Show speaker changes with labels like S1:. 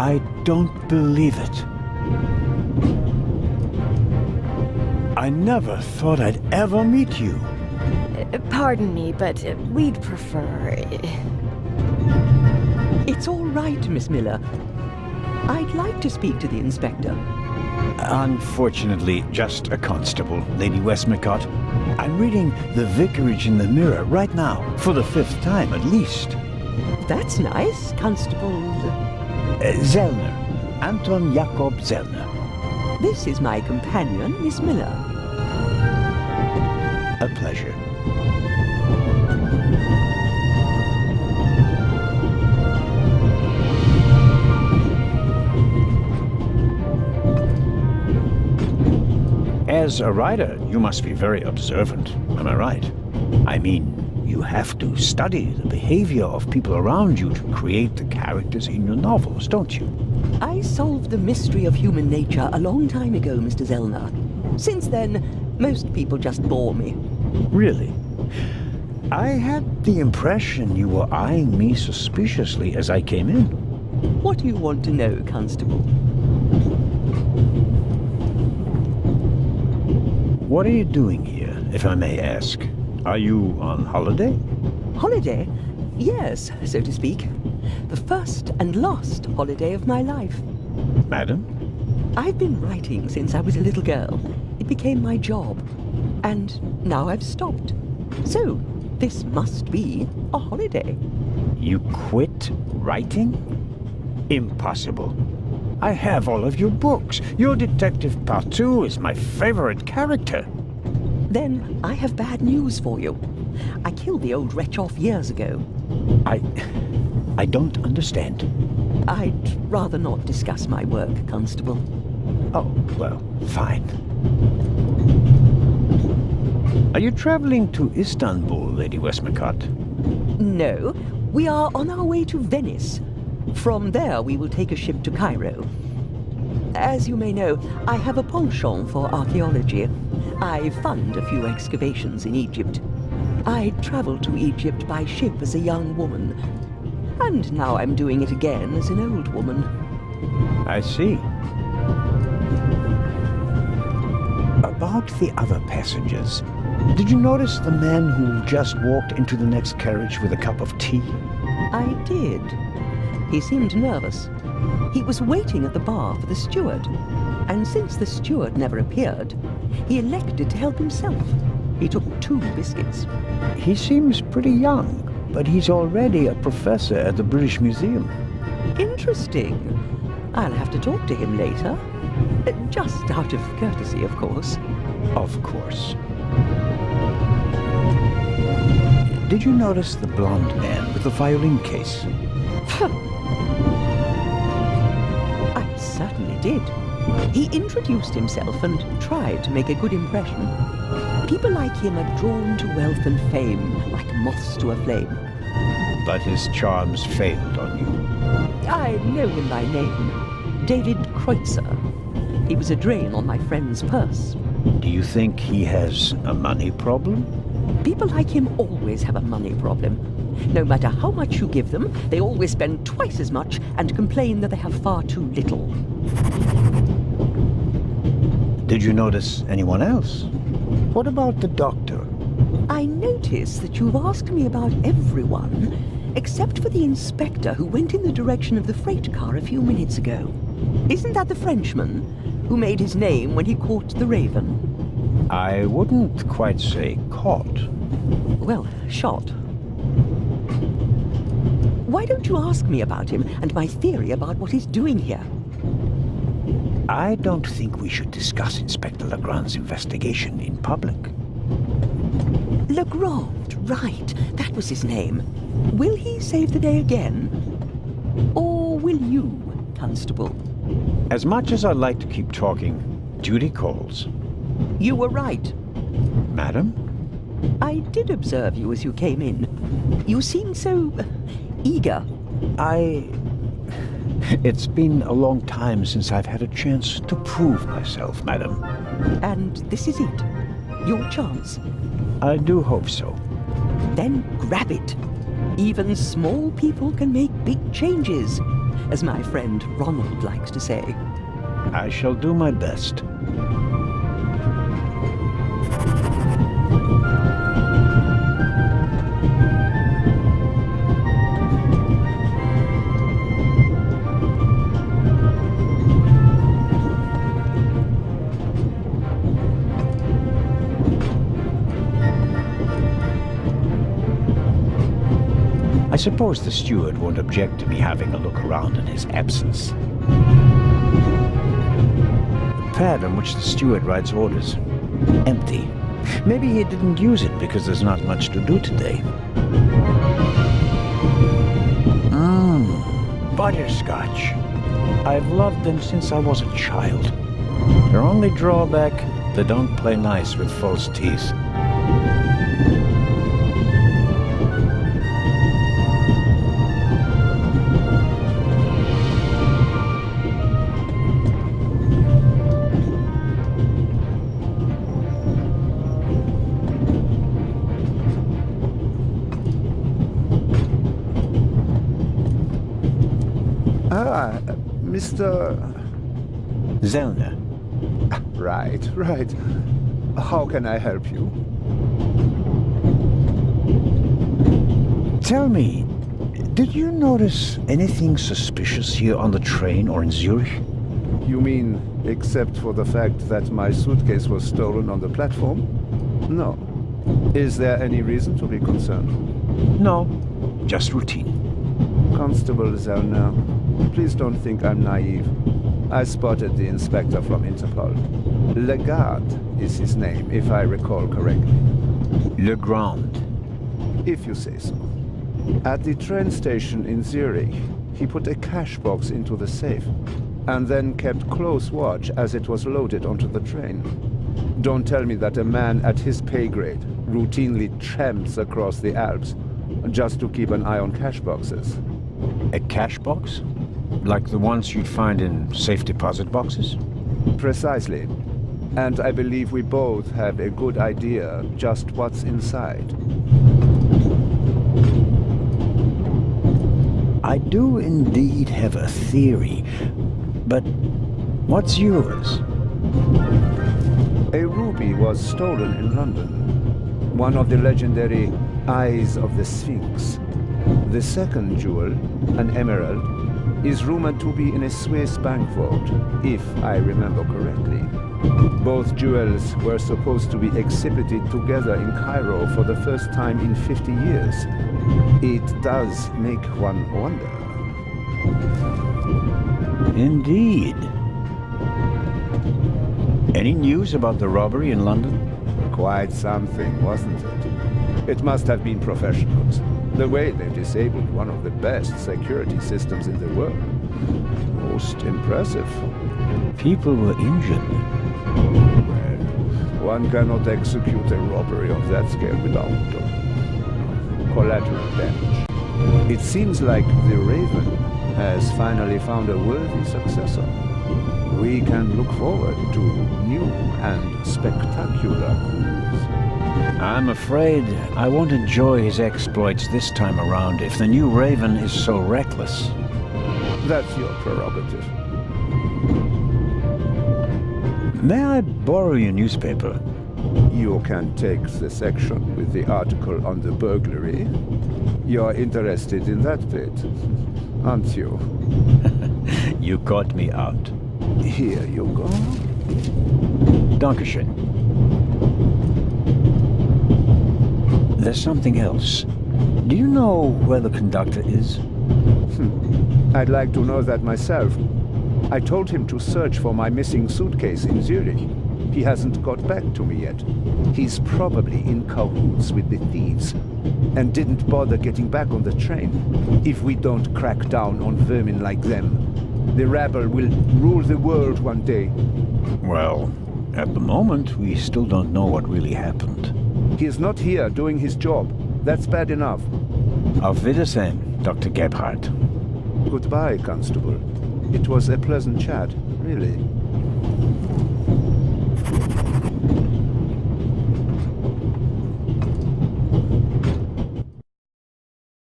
S1: I don't believe it. I never thought I'd ever meet you.
S2: Pardon me, but we'd prefer...
S3: It's all right, Miss Miller. I'd like to speak to the inspector.
S1: Unfortunately, just a constable, Lady Westmacott. I'm reading The Vicarage in the Mirror right now, for the 5th time at least.
S3: That's nice, Constable...
S1: Zellner. Anton Jakob Zellner.
S3: This is my companion, Miss Miller.
S1: A pleasure. As a writer, you must be very observant, am I right? I mean, you have to study the behavior of people around you to create the characters in your novels, don't you?
S3: I solved the mystery of human nature a long time ago, Mr. Zellner. Since then, most people just bore me.
S1: Really? I had the impression you were eyeing me suspiciously as I came in.
S3: What do you want to know, Constable?
S1: What are you doing here, if I may ask? Are you on holiday?
S3: Holiday? Yes, so to speak. The first and last holiday of my life.
S1: Madam?
S3: I've been writing since I was a little girl. It became my job. And now I've stopped. So, this must be a holiday.
S1: You quit writing? Impossible. I have all of your books. Your Detective Partout is my favorite character.
S3: Then I have bad news for you. I killed the old wretch off years ago.
S1: I don't understand.
S3: I'd rather not discuss my work, Constable.
S1: Oh, well, fine. Are you traveling to Istanbul, Lady Westmacott?
S3: No, we are on our way to Venice. From there, we will take a ship to Cairo. As you may know, I have a penchant for archaeology. I fund a few excavations in Egypt. I traveled to Egypt by ship as a young woman, and now I'm doing it again as an old woman.
S1: I see. About the other passengers, did you notice the man who just walked into the next carriage with a cup of tea?
S3: I did. He seemed nervous. He was waiting at the bar for the steward, and since the steward never appeared, he elected to help himself. He took 2 biscuits.
S1: He seems pretty young, but he's already a professor at the British Museum.
S3: Interesting. I'll have to talk to him later. Just out of courtesy, of course.
S1: Of course. Did you notice the blonde man with the violin case?
S3: I certainly did. He introduced himself and tried to make a good impression. People like him are drawn to wealth and fame, like moths to a flame.
S1: But his charms failed on you.
S3: I know him by name. David Kreutzer. He was a drain on my friend's purse.
S1: Do you think he has a money problem?
S3: People like him always have a money problem. No matter how much you give them, they always spend twice as much and complain that they have far too little.
S1: Did you notice anyone else? What about the doctor?
S3: I notice that you've asked me about everyone, except for the inspector who went in the direction of the freight car a few minutes ago. Isn't that the Frenchman who made his name when he caught the raven?
S1: I wouldn't quite say caught.
S3: Well, shot. Why don't you ask me about him and my theory about what he's doing here?
S1: I don't think we should discuss Inspector Legrand's investigation in public.
S3: Legrand, right. That was his name. Will he save the day again? Or will you, Constable?
S1: As much as I'd like to keep talking, duty calls.
S3: You were right.
S1: Madam?
S3: I did observe you as you came in. You seemed so eager.
S1: It's been a long time since I've had a chance to prove myself, madam.
S3: And this is it. Your chance.
S1: I do hope so.
S3: Then grab it. Even small people can make big changes. as my friend Ronald likes to say.
S1: I shall do my best. I suppose the steward won't object to me having a look around in his absence. The pad on which the steward writes orders. Empty. Maybe he didn't use it because there's not much to do today. Butterscotch. I've loved them since I was a child. Their only drawback, they don't play nice with false teeth.
S4: Mr.
S1: Zellner.
S4: Right. How can I help you?
S1: Tell me, did you notice anything suspicious here on the train or in Zurich?
S4: You mean, except for the fact that my suitcase was stolen on the platform? No. Is there any reason to be concerned?
S1: No, just routine.
S4: Constable Zellner, please don't think I'm naive. I spotted the inspector from Interpol. Legrand is his name, if I recall correctly.
S1: Legrand.
S4: If you say so. At the train station in Zurich, he put a cash box into the safe, and then kept close watch as it was loaded onto the train. Don't tell me that a man at his pay grade routinely tramps across the Alps just to keep an eye on cash boxes.
S1: A cash box? Like the ones you'd find in safe deposit boxes?
S4: Precisely. And I believe we both have a good idea just what's inside.
S1: I do indeed have a theory, but what's yours?
S4: A ruby was stolen in London. One of the legendary Eyes of the Sphinx. The second jewel, an emerald, is rumored to be in a Swiss bank vault, if I remember correctly. Both jewels were supposed to be exhibited together in Cairo for the first time in 50 years. It does make one wonder.
S1: Indeed. Any news about the robbery in London?
S4: Quite something, wasn't it? It must have been professionals. The way they disabled one of the best security systems in the world. Most impressive.
S1: People were injured.
S4: Well, one cannot execute a robbery of that scale without collateral damage. It seems like the Raven has finally found a worthy successor. We can look forward to new and spectacular coups.
S1: I'm afraid I won't enjoy his exploits this time around if the new Raven is so reckless.
S4: That's your prerogative.
S1: May I borrow your newspaper?
S4: You can take the section with the article on the burglary. You're interested in that bit, aren't you?
S1: You caught me out.
S4: Here you go.
S1: Dankeschön. There's something else. Do you know where the conductor is?
S4: I'd like to know that myself. I told him to search for my missing suitcase in Zurich. He hasn't got back to me yet. He's probably in cahoots with the thieves and didn't bother getting back on the train. If we don't crack down on vermin like them, the rabble will rule the world one day.
S1: Well, at the moment, we still don't know what really happened.
S4: He is not here doing his job. That's bad enough.
S1: Auf Wiedersehen, Dr. Gebhardt.
S4: Goodbye, Constable. It was a pleasant chat, really.